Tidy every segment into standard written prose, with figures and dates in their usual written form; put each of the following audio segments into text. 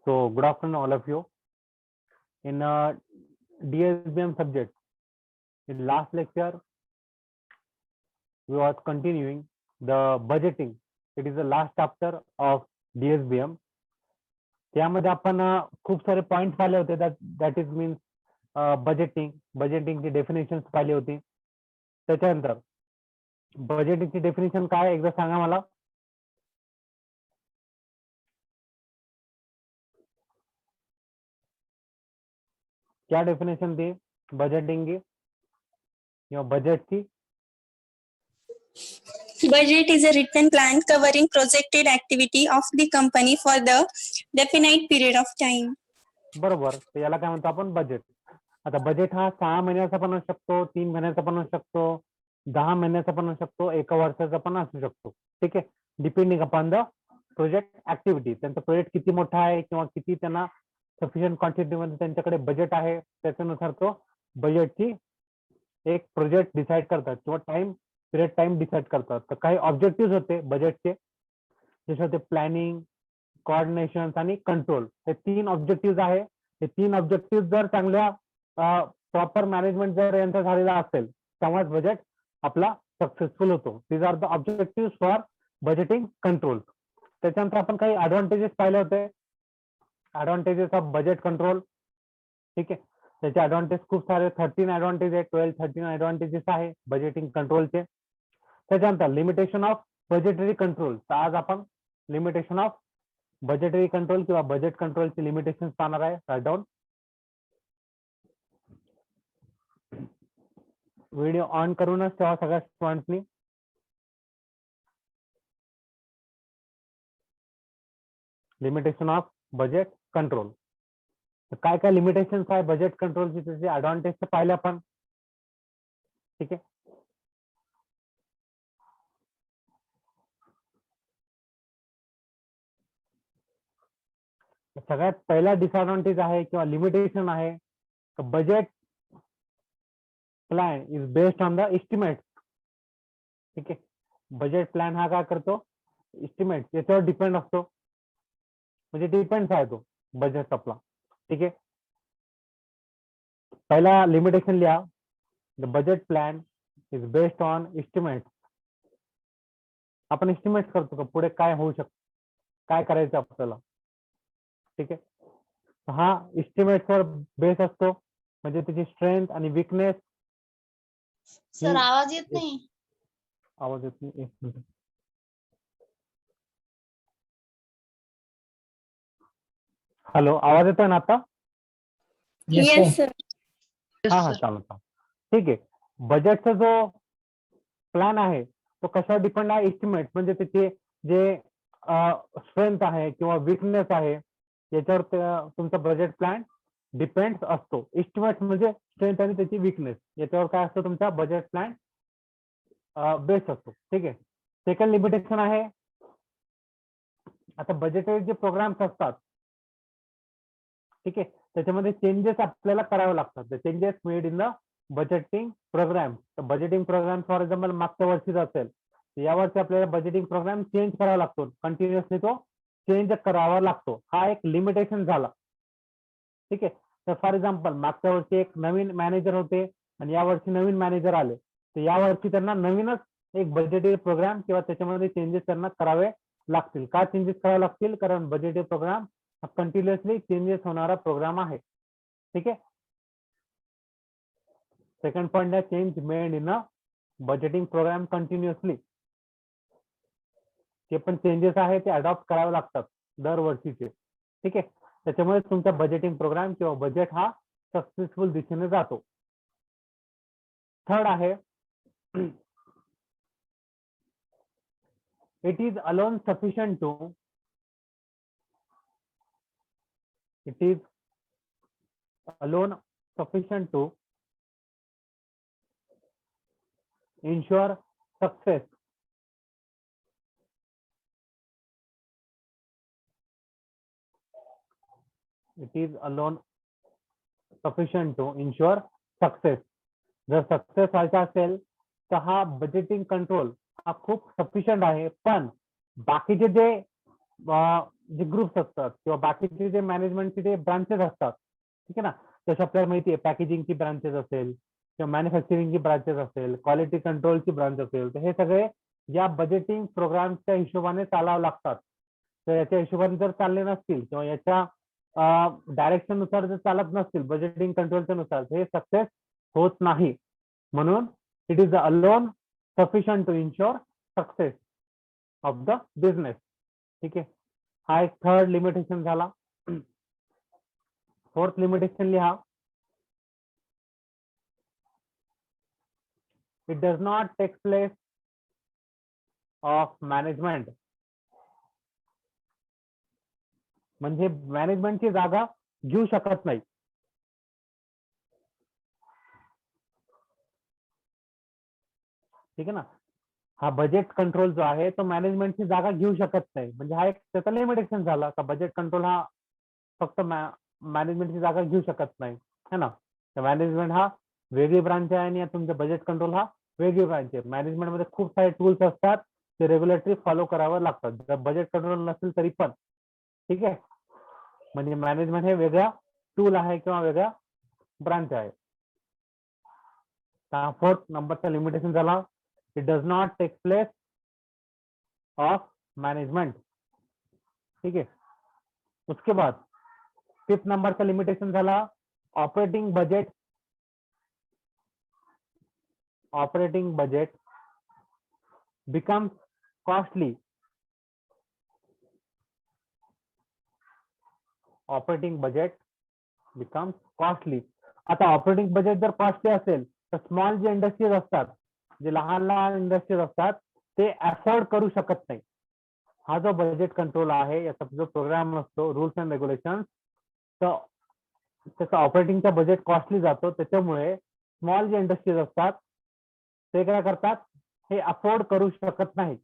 So good afternoon, all of you. In DSBM subject, in last lecture, we was continuing the budgeting. It is the last chapter of DSBM. त्यामध्ये आपण खूप सारे point पाहिले होते that is means बजेटिंगची definition पाहिली होती. त्याच्यानंतर बजेटिंगची definition काय एकदा सांगा मला. क्या डेफिनेशन थी बजटिंग की या बजट की. Budget is a written plan covering projected activity of the company for the definite period of time. बरोबर. तर याला काय म्हणतो आपण बजेट. आता बजेट हा 6 महिन्याचा पण असू शकतो, 3 महिन्याचा पण असू शकतो, 10 महिन्याचा पण असू शकतो, 1 वर्षाचा पण असू शकतो. ठीक आहे. Depending upon the project activity. त्यांचा प्रोजेक्ट किती मोठा आहे किंवा किती त्यांना सफिशियंट क्वांटिटीमध्ये त्यांच्याकडे बजेट आहे त्याच्यानुसार तो बजेटची एक प्रोजेक्ट डिसाईड करतात किंवा पिरियड टाइम डिसाईड करतात. तर काही ऑब्जेक्टिव्ह होते बजेटचे, जसे होते प्लॅनिंग, कोऑर्डिनेशन आणि कंट्रोल. हे 3 ऑब्जेक्टिव्ह आहे. हे 3 ऑब्जेक्टिव्ह जर चांगल्या प्रॉपर मॅनेजमेंट जर यांचा झालेला असेल तेव्हाच बजेट आपला सक्सेसफुल होतो. These are the objective for budgeting control. त्याच्यानंतर आपण काही ऍडव्हान्टेजेस पाहिले होते. Advantages of budget control. ठीक आहे. त्याचे ऍडव्हान्टेज खूप सारे 13 ऍडव्हान्टेज आहे. 12-13 ऍडव्हान्टेजेस आहे बजेटिंग कंट्रोलचे. त्याच्यानंतर लिमिटेशन ऑफ बजेटरी कंट्रोल. तर आज आपण लिमिटेशन ऑफ बजेटरी कंट्रोल किंवा बजेट कंट्रोलचे लिमिटेशन पाहणार आहे. Write down. व्हिडिओ ऑन करूनच तेव्हा सगळ्या स्टुडंट्सनी. Limitation of budget control. काय काय लिमिटेशन्स आहे बजेट कंट्रोलची, त्याचे ऍडव्हान्टेज तर पाहिले आपण. ठीक आहे. सगळ्यात पहिला डिसएडव्हान्टेज आहे किंवा लिमिटेशन आहे budget plan is based on the estimate. ठीक आहे. बजेट प्लॅन हा काय करतो, एस्टिमेट याच्यावर डिपेंड असतो. म्हणजे डिपेंड्स आहे तो बजेट आपला. ठीक आहे. पहिला लिमिटेशन लिहा. The budget plan is based on estimate. आपण एस्टिमेट करतो का पुढे काय होऊ शकतं, काय करायचं आपल्याला. ठीक आहे. हा एस्टिमेटवर बेस असतो. म्हणजे त्याची स्ट्रेंथ आणि विकनेस. सर आवाज येत नाही. आवाज येत नाही. एक मिनिट. हॅलो, आवाज येतोय ना आता. Yes, sir. हा चालू. ठीक आहे. बजेटचा जो प्लॅन आहे तो कशावर डिपेंड आहे, एस्टिमेट. म्हणजे त्याचे जे स्ट्रेंथ आहे किंवा विकनेस आहे याच्यावर तुमचा बजेट प्लॅन डिपेंड असतो. एस्टिमेट म्हणजे स्ट्रेंथ आणि त्याची विकनेस याच्यावर काय असतो तुमचा बजेट प्लॅन बेस असतो. ठीक आहे. सेकंड लिमिटेशन आहे, आता बजेटेड जे प्रोग्राम्स असतात, ठीक आहे, त्याच्यामध्ये चेंजेस आपल्याला करावे लागतात. The changes made in the budgeting program. तर बजेटिंग प्रोग्राम फॉर एक्झाम्पल मागच्या वर्षीचा असेल तर यावर्षी आपल्याला बजेटिंग प्रोग्राम चेंज करावा लागतो. कंटिन्युअसली तो चेंज करावा लागतो. हा एक लिमिटेशन झाला. ठीक आहे. तर फॉर एक्झाम्पल मागच्या वर्षी एक नवीन मॅनेजर होते आणि यावर्षी नवीन मॅनेजर आले, तर यावर्षी त्यांना नवीनच एक बजेटरी प्रोग्राम किंवा त्याच्यामध्ये चेंजेस त्यांना करावे लागतील. का चेंजेस करावे लागतील, कारण बजेटरी प्रोग्राम हा कंटिन्युअसली चेंजेस होणारा प्रोग्राम आहे. ठीक आहे. सेकंड पॉइंट आहे change made in a budgeting program continuously. जे पण चेंजेस आहे ते अडॉप्ट करावे लागतात दरवर्षीचे. ठीक आहे. त्याच्यामुळे तुमचा बजेटिंग प्रोग्राम किंवा बजेट हा सक्सेसफुल दिशेने जातो. थर्ड आहे it is alone sufficient to ensure success. It is alone sufficient to ensure success. जर सक्सेस व्हायचा असेल तर हा बजेटिंग कंट्रोल हा खूप सफिशियंट आहे. पण बाकीचे जे जे ग्रुप्स असतात किंवा बाकीचे जे मॅनेजमेंटचे जे ब्रांचेस असतात, ठीक आहे ना, जसे आपल्याला माहिती आहे पॅकेजिंगची ब्रांचेस असेल किंवा मॅन्युफॅक्चरिंगची ब्रांचेस असेल, क्वालिटी कंट्रोलची ब्रांच असेल, तर हे सगळे या बजेटिंग प्रोग्रामच्या हिशोबाने चालावं लागतात. तर याच्या हिशोबाने जर चालले नसतील किंवा याच्या डायरेक्शन नुसार जर चालत नसतील बजेटिंग कंट्रोलच्या नुसार, हे सक्सेस होत नाही. म्हणून it is alone sufficient to ensure success of the business. ठीक आहे, हा एक थर्ड लिमिटेशन झाला. फोर्थ लिमिटेशन लिहा. It does not take place of management. म्हणजे मॅनेजमेंटची जागा घेऊ शकत नाही. ठीक आहे ना, हा बजेट कंट्रोल जो आहे तो मॅनेजमेंटची जागा घेऊ शकत नाही. म्हणजे हा एक त्याचा लिमिटेशन झाला का बजेट कंट्रोल हा फक्त मॅनेजमेंटची जागा घेऊ शकत नाही, है ना. मॅनेजमेंट हा वेगळी ब्रांच आहे आणि तुमचा बजेट कंट्रोल हा वेगळी ब्रांच आहे. मॅनेजमेंट मध्ये खूप सारे टूल्स असतात ते रेग्युलेटरी फॉलो करावं लागतात, जर बजेट कंट्रोल नसेल तरी पण. ठीक आहे, म्हणजे मॅनेजमेंट हे वेगळा टूल आहे किंवा वेगळा ब्रांच आहे. फोर्थ नंबरचा लिमिटेशन झाला, it does not take place of management. ठीक है, उसके बाद फिफ्थ नंबर का लिमिटेशन झाला operating budget. Operating budget becomes costly. Operating budget becomes costly. आता ऑपरेटिंग बजेट जर कॉस्टली असेल तर स्मॉल जे इंडस्ट्रीज असतात, जे लहान लहान इंडस्ट्रीज असतात, ते अफोर्ड करू शकत नाही. हा जो बजेट कंट्रोल आहे याचा जो प्रोग्राम असतो रूल्स अँड रेग्युलेशन, तर त्याचा ऑपरेटिंगचा बजेट कॉस्टली जातो. त्याच्यामुळे स्मॉल जे इंडस्ट्रीज असतात ते काय करतात, हे अफोर्ड करू शकत नाही.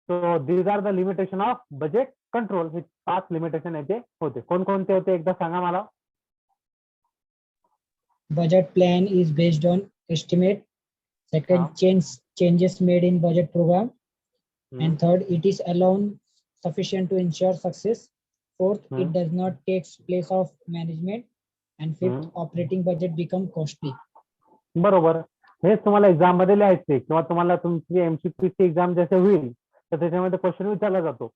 So these are the limitation of budget control. हे 5 लिमिटेशन याचे होते. कोणकोणते होते एकदा सांगा मला. Budget plan is based on estimate. Second, changes made in budget program. And third, it is alone sufficient to ensure success. Fourth, it does not take place of management. And fifth, operating budget become costly. बरोबर, हेच तुम्हाला exam मध्ये लिहायचे किंवा तुम्हाला तुमची MCQ ची exam जसे होईल तर त्याच्यामध्ये क्वेश्चन विचारला जातो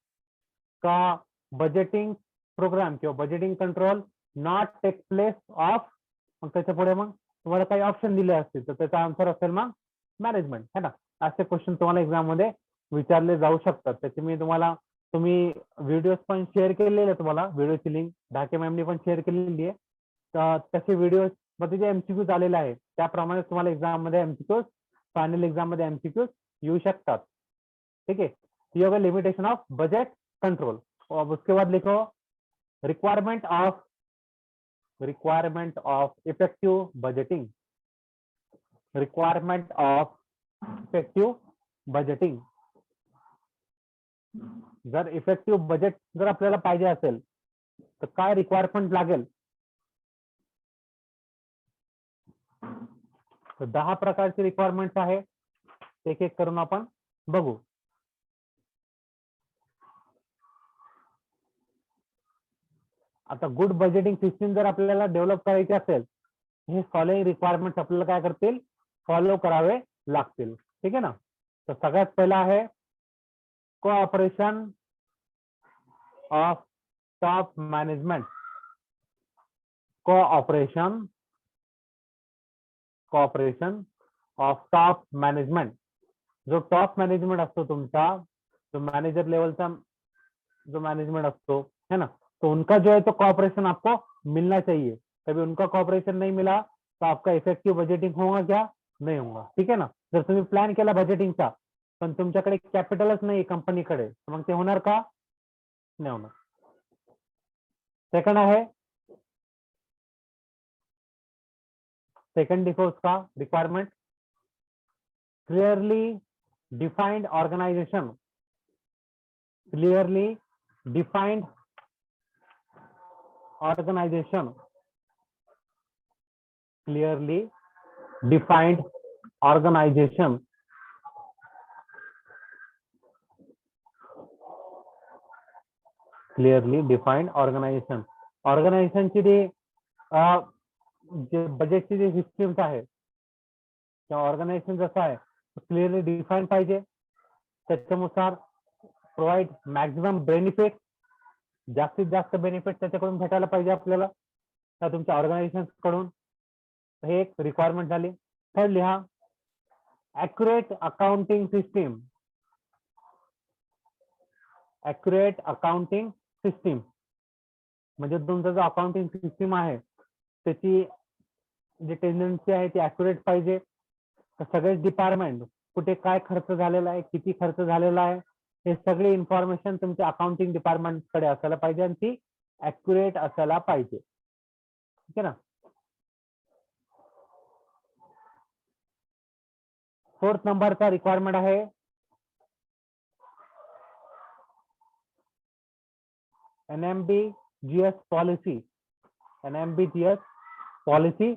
का बजेटिंग प्रोग्राम किंवा budgeting control not take place of, मग त्याच्या पुढे मग तुम्हाला काही ऑप्शन दिले असतील तर त्याचा आन्सर असेल मग मॅनेजमेंट, है ना. असे क्वेश्चन तुम्हाला एक्झाम मध्ये विचारले जाऊ शकतात. त्याची मी तुम्ही व्हिडिओज पण शेअर केलेले आहे, तुम्हाला व्हिडिओची लिंक ढाके मॅमनी पण शेअर केलेली आहे. तर तसे व्हिडिओ मध्ये जे एमसीक्यूज आलेले आहे त्याप्रमाणे तुम्हाला एक्झाम मध्ये एमसीक्यूज, फायनल एक्झाम मध्ये एमसीक्यूज येऊ शकतात. ठीक है, ये होगा लिमिटेशन ऑफ बजट कंट्रोल. और उसके बाद लिखो requirement of effective budgeting. Requirement of effective budgeting. जर इफेक्टिव्ह बजेट जर आपल्याला पाहिजे असेल तर काय रिक्वायरमेंट लागेल. तर 10 प्रकारचे रिक्वायरमेंट्स आहे, एक एक करून आपण बघू. आता गुड बजेटिंग सिस्टीम जर आपल्याला डेव्हलप करायची असेल हे फॉलोइंग रिक्वायरमेंट्स आपल्याला काय करतील, फॉलो करावे लागतील. ठीक आहे ना. तर सगळ्यात पहिला आहे cooperation of top management. Cooperation of top management. जो टॉप मैनेजमेंट असतो तुमचा, जो मैनेजर लेवलचा जो मैनेजमेंट असतो है ना, तो उनका जो है तो कोऑपरेशन आपको मिलना चाहिए. कभी उनका कोऑपरेशन नहीं मिला तो आपका इफेक्टिव बजेटिंग होगा क्या, नहीं होगा. ठीक है ना. जर तुम्ही प्लॅन केला बजेटिंगचा पण तुमच्याकडे कॅपिटलच नाही कंपनीकडे, मग ते होणार का, नाही होणार. सेकंड आहे, सेकंड देखो उसका requirement clearly defined organisation. Clearly defined organisation. Clearly defined organisation. Clearly defined organisation. ऑर्गनायझेशनची जे जे बजेटची जी सिस्टीम्स आहे किंवा ऑर्गनायझेशन जसं आहे क्लिअरली डिफाईन पाहिजे. त्याच्यानुसार प्रोव्हाइड मॅक्झिमम बेनिफिट, जास्तीत जास्त बेनिफिट त्याच्याकडून भेटायला पाहिजे आपल्याला त्या तुमच्या ऑर्गनायझेशन कडून. हे एक रिक्वायरमेंट झाली. थर्ड लिहा accurate accounting system. Accurate accounting system म्हणजे तुमचं जो अकाउंटिंग सिस्टीम आहे त्याची जी टेंडन्सी आहे ती ॲक्युरेट पाहिजे. सगळेच डिपार्टमेंट कुठे काय खर्च झालेला आहे, किती खर्च झालेला आहे, हे सगळी इन्फॉर्मेशन तुमच्या अकाउंटिंग डिपार्टमेंट कडे असायला पाहिजे आणि ती ॲक्युरेट असायला पाहिजे. ठीक आहे ना. फोर्थ नंबरचा रिक्वायरमेंट आहे NMBGS पॉलिसी. NMBGS पॉलिसी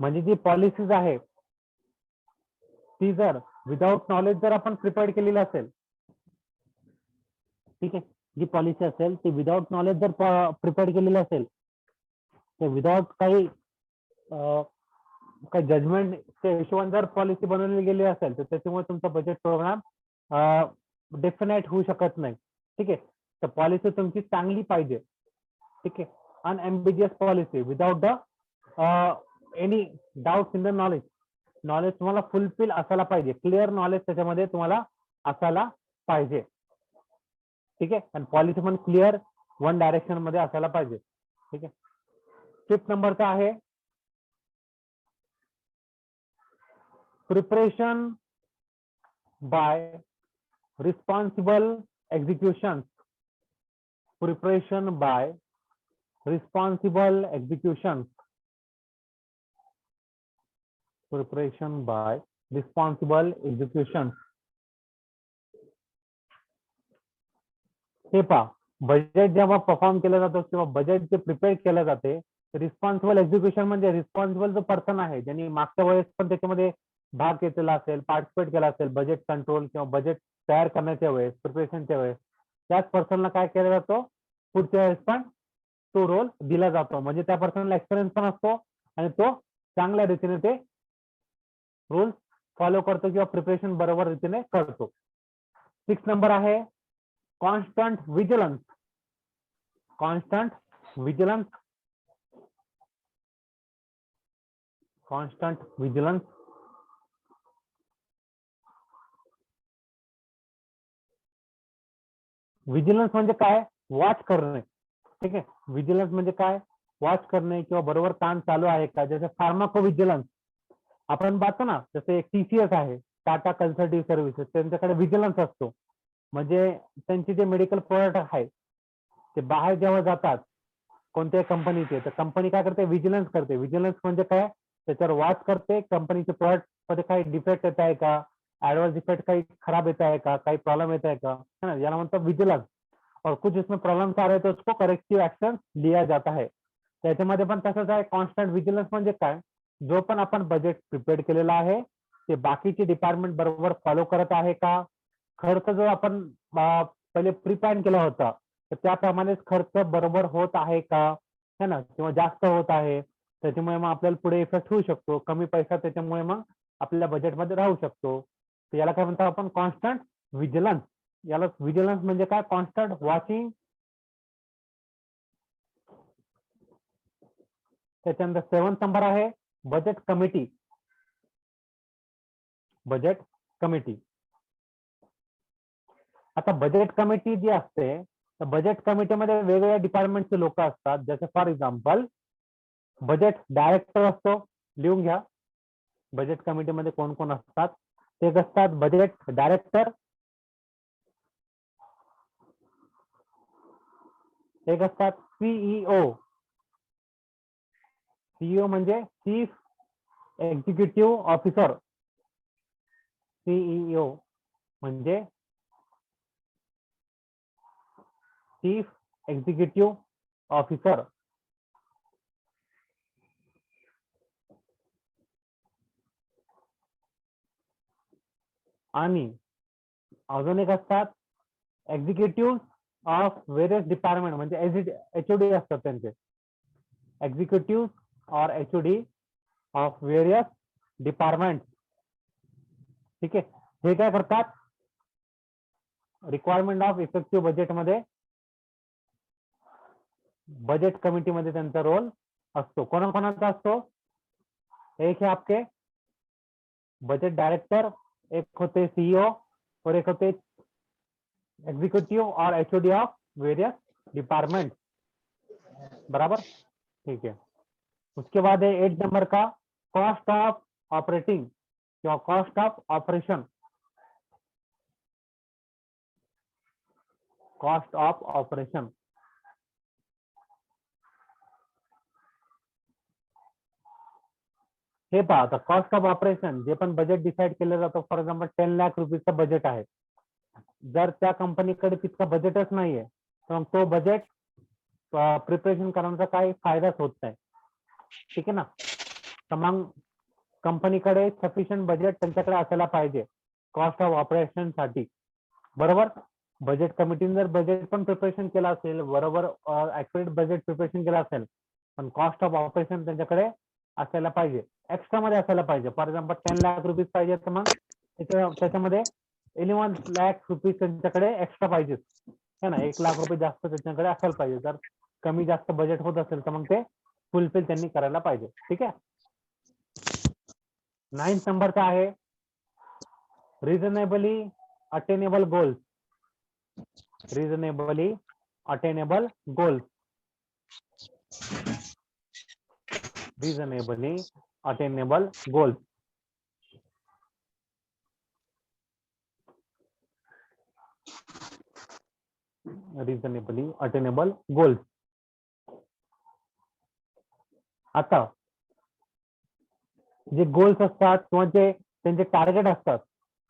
म्हणजे जी पॉलिसीज आहे ती जर विदाउट नॉलेज जर आपण प्रिपेअर केलेली असेल, ठीक आहे, जी पॉलिसी असेल ती विदाउट नॉलेज जर प्रिपेअर केलेली असेल, तर विदाउट काही जजमेंटच्या हिशोबाने जर पॉलिसी बनवली गेली असेल तर त्याच्यामुळे तुमचा बजेट प्रोग्राम डेफिनेट होऊ शकत नाही. ठीक आहे. तर पॉलिसी तुमची चांगली पाहिजे. ठीक आहे. Unambiguous policy without the any doubt in the knowledge. Knowledge तुम्हाला फुलफिल असायला पाहिजे, क्लिअर नॉलेज त्याच्यामध्ये तुम्हाला असायला पाहिजे. ठीक आहे. आणि पॉलिसी पण क्लिअर वन डायरेक्शन मध्ये असायला पाहिजे. ठीक आहे. फिफ्थ नंबरचा आहे preparation bye responsible execution. Preparation bye responsible execution. Preparation bye responsible execution. हे पहा, बजेट जेव्हा परफॉर्म केलं जातं किंवा बजेट जे प्रिपेअर केलं जाते, रिस्पॉन्सिबल एक्झिक्युशन म्हणजे रिस्पॉन्सिबल जो पर्सन आहे ज्यांनी मागच्या वेळेस पण त्याच्यामध्ये भाग घेतलेला असेल, पार्टिसिपेट केला असेल बजेट कंट्रोल किंवा बजेट तयार करण्याच्या वेळेस, प्रिपरेशनच्या वेळेस, त्याच पर्सनला काय केलं जातं, पुढच्या वेळेस पण तो रोल दिला जातो. म्हणजे त्या पर्सनला एक्सपिरियन्स पण असतो आणि तो चांगल्या रीतीने ते रूल्स फॉलो करतो किंवा प्रिपरेशन बरोबर रीतीने करतो. 6 नंबर आहे constant vigilance. Constant vigilance. Constant vigilance vigilance म्हणजे काय, वॉच करणे. ठीक आहे. विजिलन्स म्हणजे काय, वॉच करणे किंवा बरोबर काम चालू आहे का. जसं फार्माको विजिलन्स आपण पाहतो ना, जसं एक TCS आहे, टाटा कन्सल्टिंग सर्व्हिसेस, त्यांच्याकडे विजिलन्स असतो. म्हणजे त्यांची जे मेडिकल प्रोडक्ट आहे ते बाहेर जेव्हा जातात कोणत्याही कंपनीचे, तर कंपनी काय करते, विजिलन्स करते. विजिलन्स म्हणजे काय, त्याच्यावर वॉच करते कंपनीचे प्रोडक्ट मध्ये काही डिफेक्ट येत आहे का, एडवर्स इफेक्ट काही खराब येत आहे का, काही प्रॉब्लेम येत आहे का, है ना, याला म्हणतात विजिलन्स. और कुछ इसमें प्रॉब्लम्स आ रहे तो उसको करेक्टिव एक्शन लिया जाता है. त्याच्यामध्ये पण तसंच आहे. कॉन्स्टंट विजिलन्स म्हणजे काय, जो पण आपण बजेट प्रिपेअर केलेला आहे ते बाकीचे डिपार्टमेंट बरोबर फॉलो करत आहे का, खर्च जो आपण पहिले प्रिप्लॅन केला होता तर त्याप्रमाणेच खर्च बरोबर होत आहे का, है ना, किंवा जास्त होत आहे, त्याच्यामुळे मग आपल्याला पुढे इफेक्ट होऊ शकतो. कमी पैसा त्याच्यामुळे मग आपल्या बजेटमध्ये राहू शकतो. तर याला काय म्हणतो आपण, कॉन्स्टंट विजिलन्स. याला विजिलन्स म्हणजे काय, कॉन्स्टंट वॉचिंग. त्याच्यानंतर 7 नंबर आहे बजेट कमिटी. Budget committee. आता बजेट कमिटी जी असते तर बजेट कमिटीमध्ये वेगवेगळ्या डिपार्टमेंटचे लोक असतात. जसे फॉर एक्झाम्पल बजेट डायरेक्टर असतो, लिहून घ्या. बजेट कमिटीमध्ये कोण कोण असतात, ते असतात बजेट डायरेक्टर, एक असतात CEO. CEO म्हणजे चीफ एक्झिक्युटिव्ह ऑफिसर. CEO म्हणजे चीफ एक्झिक्युटिव्ह ऑफिसर. आणि अजून एक असतात एक्झिक्युटिव्ह ऑफ व्हेरियस डिपार्टमेंट, म्हणजे HOD असतात त्यांचे, executive or HOD of various department. ठीक आहे, हे काय करतात, रिक्वायरमेंट ऑफ इफेक्टिव्ह बजेट मध्ये बजेट कमिटीमध्ये त्यांचा रोल असतो. कोणाकोणाचा असतो, एक है आपके बजट डायरेक्टर, एक होते CEO और एक होते एग्जीक्यूटिव और HOD ऑफ वेरियस डिपार्टमेंट. बराबर, ठीक है. उसके बाद है 8 नंबर का कॉस्ट ऑफ ऑपरेटिंग या cost of operation. Cost of operation हे पहा, आता कॉस्ट ऑफ ऑपरेशन जे पण बजेट डिसाईड केलं जातं, फॉर एक्झाम्पल 10 लाख रुपीचं बजेट आहे, जर त्या कंपनीकडे तितकं बजेटच नाहीये तर मग तो बजेट प्रिपरेशन करण्याचा काही फायदाच होत नाही. ठीक आहे ना. तर मग कंपनीकडे सफिशियंट बजेट त्यांच्याकडे असायला पाहिजे कॉस्ट ऑफ ऑपरेशन साठी. बरोबर, बजेट कमिटीने जर बजेट पण प्रिपरेशन केलं असेल, बरोबर ऍक्युरेट बजेट प्रिपरेशन केलं असेल, पण कॉस्ट ऑफ ऑपरेशन त्यांच्याकडे असायला पाहिजे, एक्स्ट्रा मध्ये असायला पाहिजे. फॉर एक्झाम्पल 10 लाख रुपीज पाहिजे तर मग त्याच्यामध्ये 11 लाख रुपीज त्यांच्याकडे एक्स्ट्रा पाहिजे है ना. 1 लाख रुपये जास्त त्यांच्याकडे असायला पाहिजे. जर कमी जास्त बजेट होत असेल तर मग ते फुलफिल त्यांनी करायला पाहिजे. ठीक आहे. 9 नंबरचा आहे reasonably attainable goals. Reasonably attainable goals. reasonably attainable goals. Reasonably attainable goals. आता जे गोल्स असतात किंवा जे त्यांचे टार्गेट असतात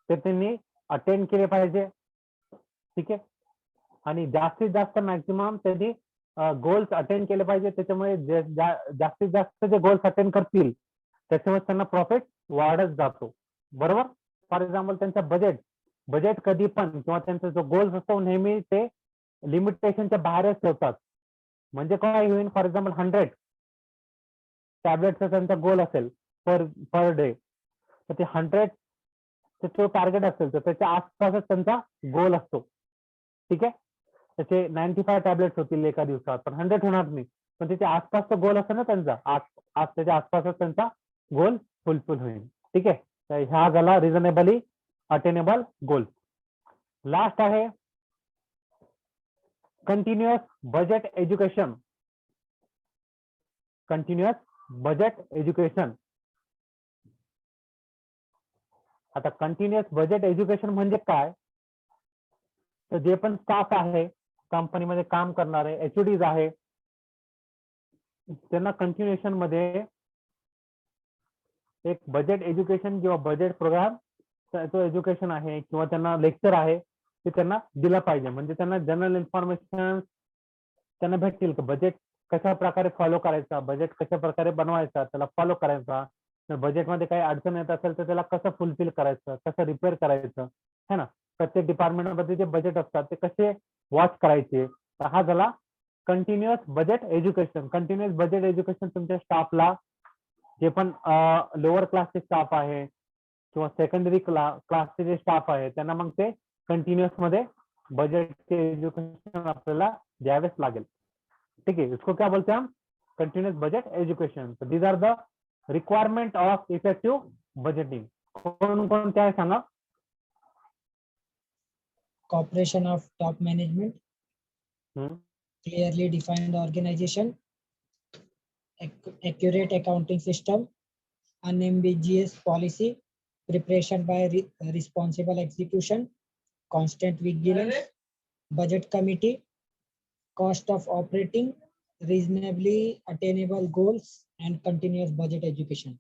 ते त्यांनी अटेन केले पाहिजे. ठीक आहे. आणि जास्तीत जास्त मॅक्झिमम त्यांनी गोल्स अटेंड केले पाहिजे. त्याच्यामुळे जास्तीत जास्त जे गोल्स अटेंड करतील त्याच्यामुळे त्यांना प्रॉफिट वाढत जातो. बरोबर. फॉर एक्झाम्पल त्यांचा बजेट कधी पण किंवा त्यांचा जो गोल्स असतो नेहमी ते लिमिटेशनच्या बाहेरच ठेवतात. म्हणजे काय होईल, फॉर एक्झाम्पल 100 टॅबलेटचा त्यांचा गोल असेल पर डे, तर ते 100 जो टार्गेट असेल तर त्याच्या आसपासच त्यांचा गोल असतो. ठीक आहे. त्याचे 95 टॅबलेट्स होतील एका दिवसात, पण 100 होणार नाही. पण त्याच्या आसपासचा गोल असतो ना त्यांचा, त्याच्या आसपासच त्यांचा गोल फुलफिल होईल. ठीक आहे. तर हा झाला रिझनेबली अटेनेबल गोल. लास्ट आहे continuous budget education. Continuous budget education. आता कंटिन्युअस बजेट एज्युकेशन म्हणजे काय, तर जे पण स्टाफ आहे कंपनीमध्ये काम करणारे HODs आहे त्यांना कंटिन्युएशन मध्ये एक बजेट एज्युकेशन किंवा बजेट प्रोग्राम जो एज्युकेशन आहे किंवा त्यांना लेक्चर आहे ते त्यांना दिलं पाहिजे. म्हणजे त्यांना जनरल इन्फॉर्मेशन त्यांना भेटतील की बजेट कशा प्रकारे फॉलो करायचा, बजेट कशा प्रकारे बनवायचा, त्याला फॉलो करायचा. तर बजेटमध्ये काही अडचण येत असेल तर त्याला कसं फुलफिल करायचं, कसं रिपेअर करायचं है ना. प्रत्येक डिपार्टमेंटमध्ये जे बजेट असतात ते कसे वॉच करायचे. तर हा झाला continuous budget education. Continuous budget education तुमच्या स्टाफला, जे पण लोअर क्लासचे स्टाफ आहे किंवा सेकंडरी क्लासचे जे स्टाफ आहे त्यांना मग ते कंटिन्युअस मध्ये बजेट एज्युकेशन आपल्याला द्यावेच लागेल. ठीक है. इसको क्या बोलते हैं हम, कंटिन्युअस बजेट एज्युकेशन. तो these are the requirement of effective budgeting. कोणकोणते आहे सांगा. Cooperation of top management, clearly defined organization, accurate accounting system, unambiguous policy, preparation by responsible execution, constant vigilance, budget committee, cost of operating, reasonably attainable goals, and continuous budget education.